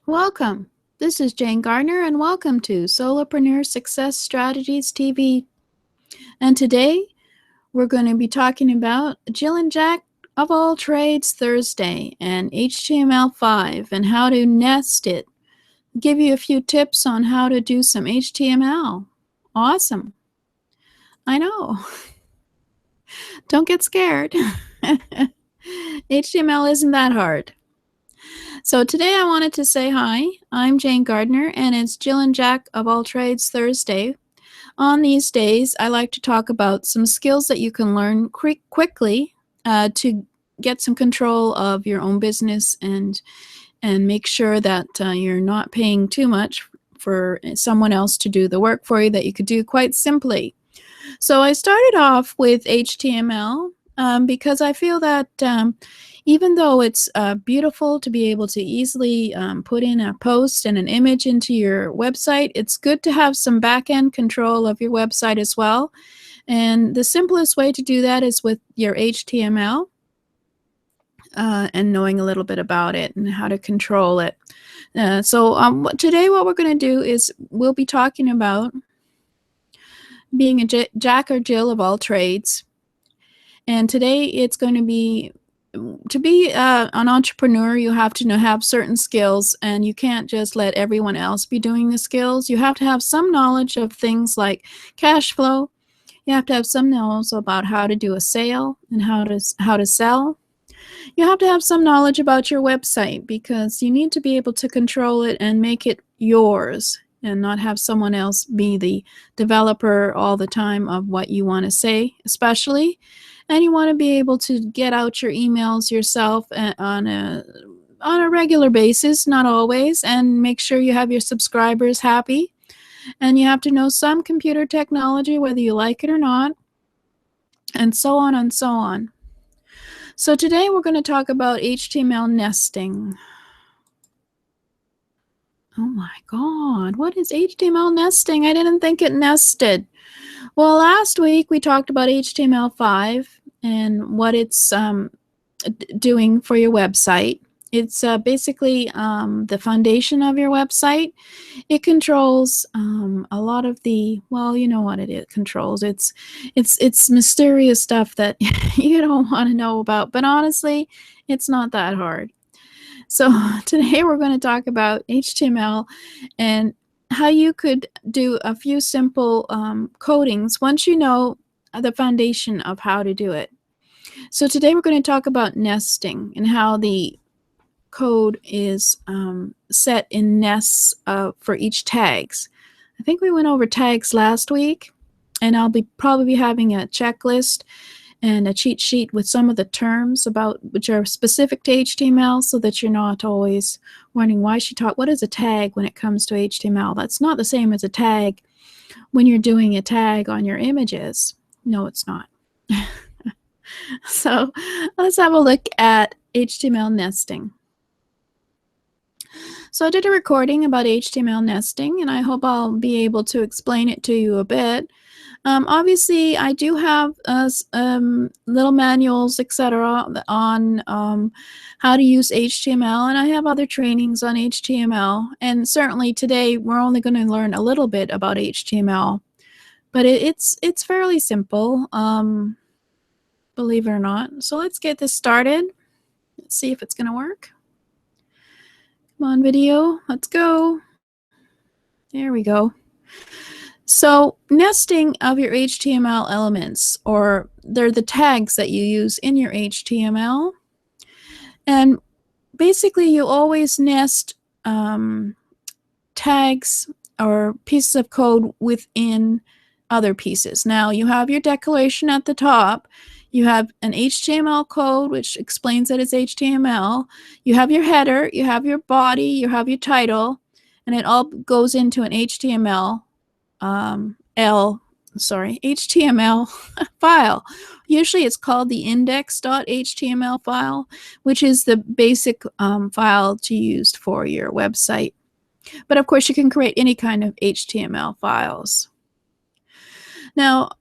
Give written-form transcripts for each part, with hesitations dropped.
Welcome. This is Jane Gardner, and welcome to Solopreneur Success Strategies TV. And today we're going to be talking about Jill and Jack of all trades Thursday and HTML5 and how to nest it. Give you a few tips on how to do some HTML. Awesome. I know. Don't get scared. HTML isn't that hard. So today I wanted to say hi. I'm Jane Gardner, and it's Jill and Jack of all trades Thursday. On these days, I like to talk about some skills that you can learn quickly to get some control of your own business and make sure that you're not paying too much for someone else to do the work for you that you could do quite simply. So I started off with HTML because I feel that even though it's beautiful to be able to easily put in a post and an image into your website, it's good to have some back-end control of your website as well. And the simplest way to do that is with your HTML and knowing a little bit about it and how to control it. Today what we're going to do is we'll be talking about being a Jack or Jill of all trades. And today it's going to be an entrepreneur, you have to have certain skills, and you can't just let everyone else be doing the skills. You have to have some knowledge of things like cash flow. You have to have some knowledge about how to do a sale and how to sell. You have to have some knowledge about your website because you need to be able to control it and make it yours and not have someone else be the developer all the time of what you want to say, especially. And you want to be able to get out your emails yourself on a regular basis, not always, and make sure you have your subscribers happy. And you have to know some computer technology, whether you like it or not, and so on and so on. So today we're going to talk about HTML nesting. Oh my God, what is HTML nesting? I didn't think it nested. Well, last week we talked about HTML5 and what it's doing for your website. It's basically the foundation of your website. It controls a lot of the, well, you know what it controls. It's mysterious stuff that you don't want to know about, but honestly, it's not that hard. So today we're going to talk about HTML and how you could do a few simple codings once you know the foundation of how to do it. So today we're going to talk about nesting and how the code is set in nests for each tags. I think we went over tags last week, and I'll probably be having a checklist and a cheat sheet with some of the terms which are specific to HTML so that you're not always wondering why she taught what is a tag when it comes to HTML. That's not the same as a tag when you're doing a tag on your images. No, it's not. So let's have a look at HTML nesting. So I did a recording about HTML nesting, and I hope I'll be able to explain it to you a bit. Obviously, I do have little manuals, etc., on how to use HTML, and I have other trainings on HTML. And certainly today, we're only going to learn a little bit about HTML, but it's fairly simple, believe it or not. So let's get this started. Let's see if it's going to work. Come on, video. Let's go. There we go. So nesting of your HTML elements, or they're the tags that you use in your HTML. And basically you always nest tags or pieces of code within other pieces. Now you have your declaration at the top. You have an HTML code which explains that it's HTML. You have your header, you have your body, you have your title, and it all goes into an HTML HTML file. Usually it's called the index.html file, which is the basic file to use for your website. But of course you can create any kind of HTML files. Now,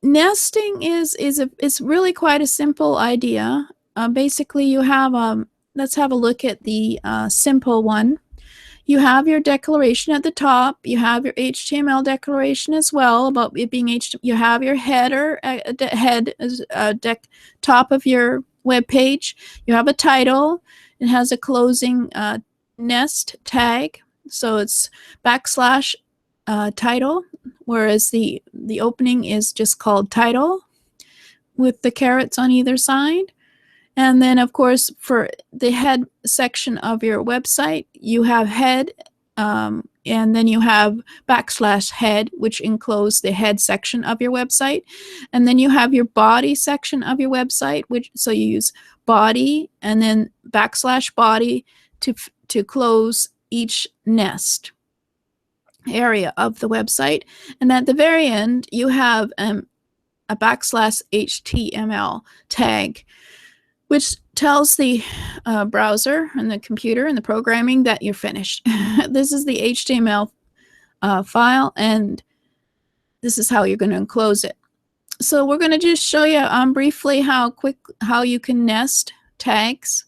nesting is really quite a simple idea. Basically you have let's have a look at the simple one. You have your declaration at the top. You have your HTML declaration as well about it being HTML. You have your header, top of your web page. You have a title. It has a closing nest tag, so it's backslash title, whereas the opening is just called title with the carets on either side. And then, of course, for the head section of your website, you have head, and then you have backslash head, which encloses the head section of your website. And then you have your body section of your website, so you use body and then backslash body to close each nest area of the website. And at the very end, you have a backslash HTML tag, which tells the browser and the computer and the programming that you're finished. This is the HTML file, and this is how you're going to enclose it. So we're going to just show you briefly how you can nest tags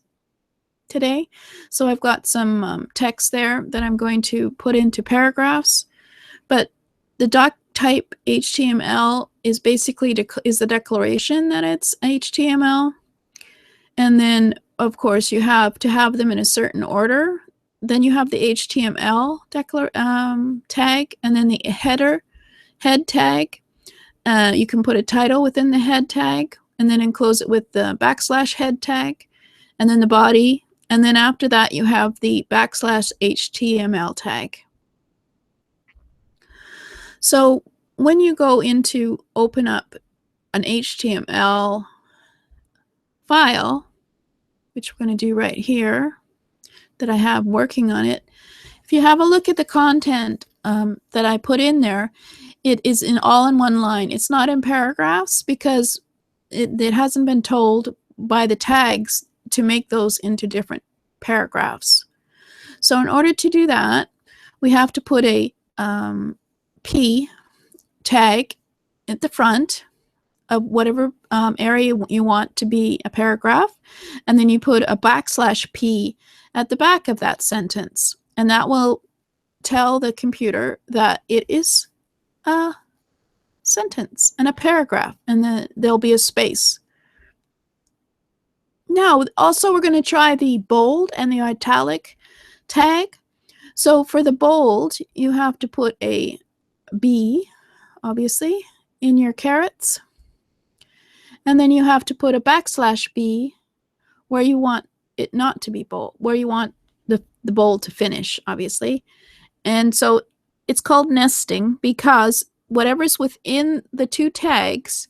today. So I've got some text there that I'm going to put into paragraphs, but the doc type HTML is basically is the declaration that it's HTML. And then, of course, you have to have them in a certain order. Then you have the HTML tag, and then the head tag. You can put a title within the head tag, and then enclose it with the backslash head tag, and then the body. And then after that, you have the backslash HTML tag. So when you go into open up an HTML file, which we're going to do right here, that I have working on it. If you have a look at the content that I put in there, it is all in one line. It's not in paragraphs because it hasn't been told by the tags to make those into different paragraphs. So in order to do that, we have to put a P tag at the front of whatever area you want to be a paragraph, and then you put a backslash P at the back of that sentence, and that will tell the computer that it is a sentence and a paragraph, and then there'll be a space. Now, also we're going to try the bold and the italic tag. So for the bold, you have to put a B, obviously, in your carets. And then you have to put a backslash B where you want it not to be bold, where you want the bold to finish, obviously. And so it's called nesting because whatever's within the two tags,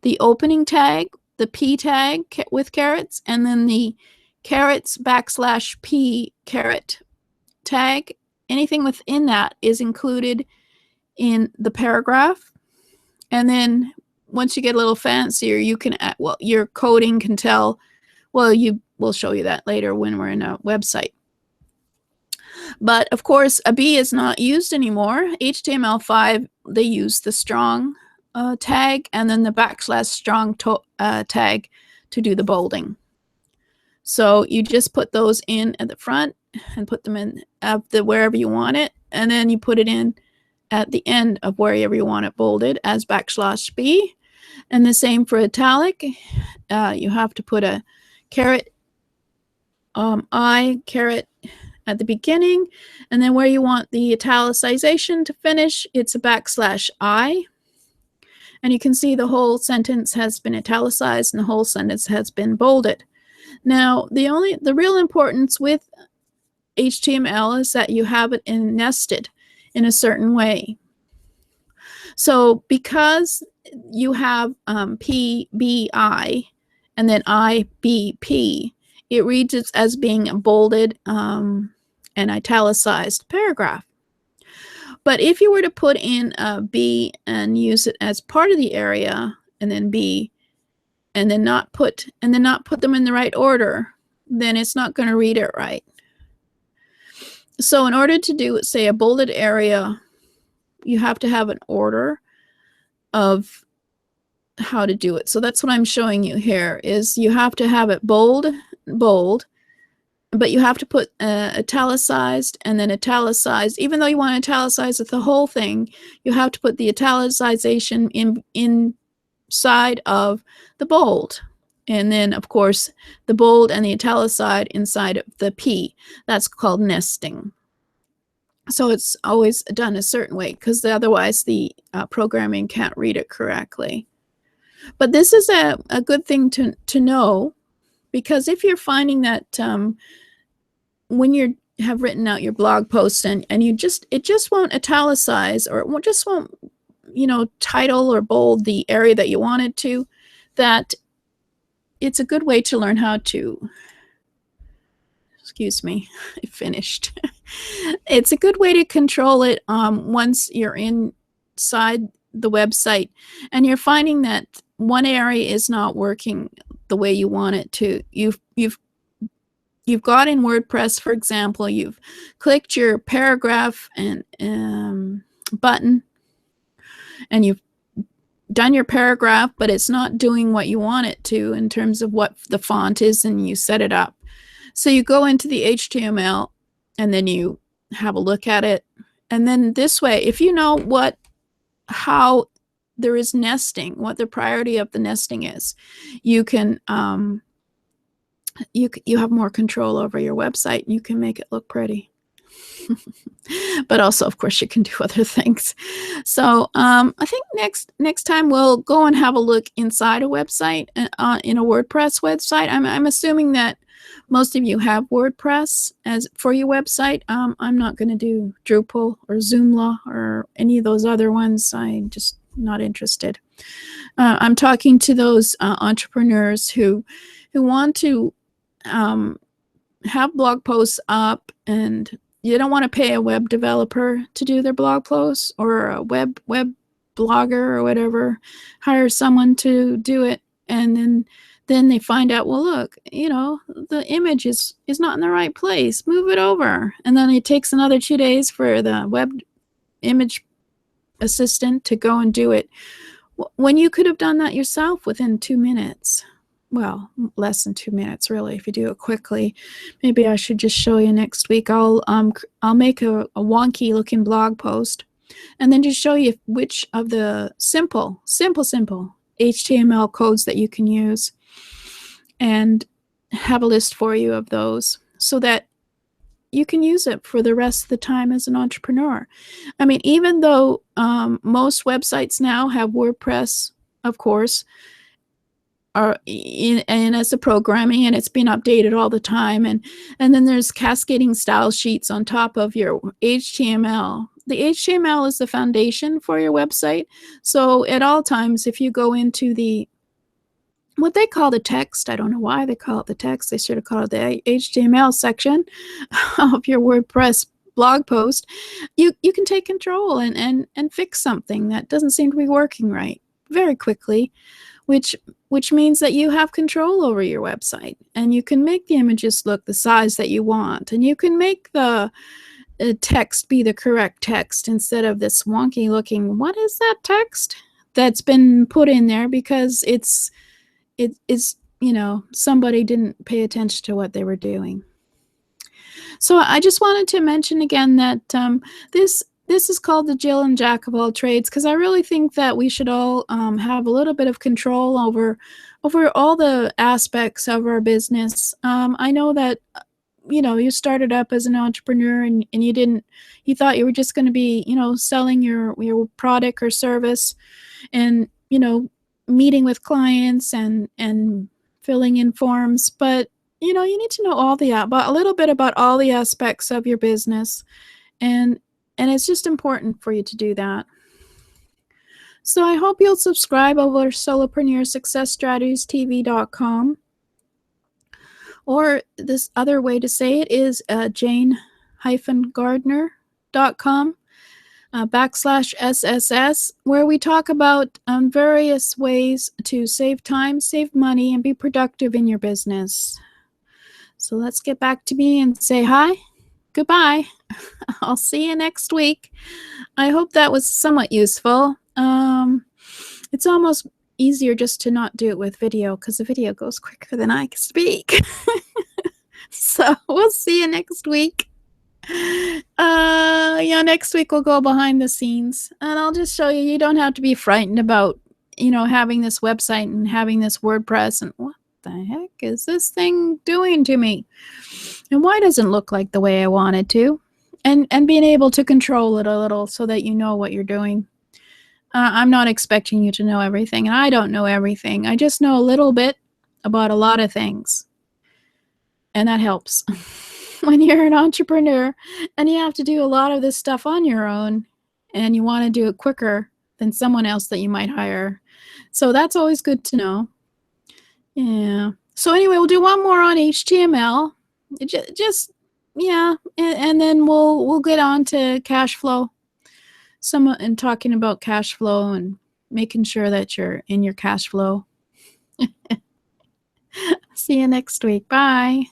the opening tag, the P tag with carets, and then the carets backslash P caret tag, anything within that is included in the paragraph. And then once you get a little fancier, you can add, well, your coding can tell, well, we'll show you that later when we're in a website. But of course, a B is not used anymore. HTML5, they use the strong tag and then the backslash strong tag to do the bolding. So you just put those in at the front and put them in wherever you want it, and then you put it in at the end of wherever you want it bolded as backslash B. And the same for italic. You have to put a caret I caret at the beginning, and then where you want the italicization to finish, it's a backslash I. And you can see the whole sentence has been italicized and the whole sentence has been bolded. Now, the real importance with HTML is that you have it nested in a certain way. So because you have P, B, I, and then I, B, P, it reads it as being a bolded and italicized paragraph. But if you were to put in a B and use it as part of the area, and then B, and then not put them in the right order, then it's not going to read it right. So in order to do, say, a bolded area, you have to have an order of how to do it. So that's what I'm showing you here, is you have to have it bold, but you have to put italicized and then italicized. Even though you want to italicize the whole thing, you have to put the italicization inside of the bold. And then, of course, the bold and the italicized inside of the P. That's called nesting. So it's always done a certain way, because otherwise the programming can't read it correctly. But this is a good thing to know, because if you're finding that when you have written out your blog post and it just won't italicize, or it just won't, title or bold the area that you want it to, that it's a good way to learn how to, excuse me, I finished. It's a good way to control it once you're inside the website and you're finding that one area is not working the way you want it to. You've got in WordPress, for example, you've clicked your paragraph and button, and you've done your paragraph, but it's not doing what you want it to in terms of what the font is, and you set it up. So you go into the HTML and then you have a look at it. And then this way, if you know how there is nesting, what the priority of the nesting is, you can you have more control over your website. You can make it look pretty. But also, of course, you can do other things. So I think next time we'll go and have a look inside a website, in a WordPress website. I'm assuming that most of you have WordPress as for your website. I'm not going to do Drupal or Joomla or any of those other ones. I'm just not interested. I'm talking to those entrepreneurs who want to have blog posts up, and you don't want to pay a web developer to do their blog posts, or a web blogger or whatever. Hire someone to do it, and then they find out, well, look, the image is not in the right place. Move it over. And then it takes another 2 days for the web image assistant to go and do it, when you could have done that yourself within 2 minutes. Well, less than 2 minutes, really, if you do it quickly. Maybe I should just show you next week. I'll make a wonky looking blog post, and then just show you which of the simple HTML codes that you can use, and have a list for you of those, so that you can use it for the rest of the time as an entrepreneur. I mean, even though most websites now have WordPress, of course, and as a programming, and it's been updated all the time, and then there's cascading style sheets on top of your HTML. The HTML is the foundation for your website. So at all times, if you go into what they call the text, I don't know why they call it the text, they should have called it the HTML section of your WordPress blog post, you can take control and fix something that doesn't seem to be working right very quickly, which means that you have control over your website, and you can make the images look the size that you want, and you can make the text be the correct text instead of this wonky looking, what is that text that's been put in there because it's somebody didn't pay attention to what they were doing. So I just wanted to mention again that this is called the Jill and Jack of all trades, because I really think that we should all have a little bit of control over all the aspects of our business. I know that you started up as an entrepreneur, and you thought you were just going to be selling your product or service, and meeting with clients and filling in forms, but you need to know a little bit about all the aspects of your business, and it's just important for you to do that. So I hope you'll subscribe over SolopreneurSuccessStrategiesTV.com, or this other way to say it is Jane-Gardner.com /SSS, where we talk about various ways to save time, save money, and be productive in your business. So let's get back to me and say hi. Goodbye. I'll see you next week. I hope that was somewhat useful. It's almost easier just to not do it with video, because the video goes quicker than I can speak. So we'll see you next week. Yeah, next week we'll go behind the scenes and I'll just show you, you don't have to be frightened about, having this website and having this WordPress and what the heck is this thing doing to me? And why doesn't it look like the way I want it to? And being able to control it a little so that you know what you're doing. I'm not expecting you to know everything, and I don't know everything. I just know a little bit about a lot of things, and that helps. When you're an entrepreneur and you have to do a lot of this stuff on your own, and you wanna do it quicker than someone else that you might hire. So that's always good to know. Yeah. So anyway, we'll do one more on HTML. Just yeah, and then we'll get on to cash flow. And talking about cash flow and making sure that you're in your cash flow. See you next week. Bye.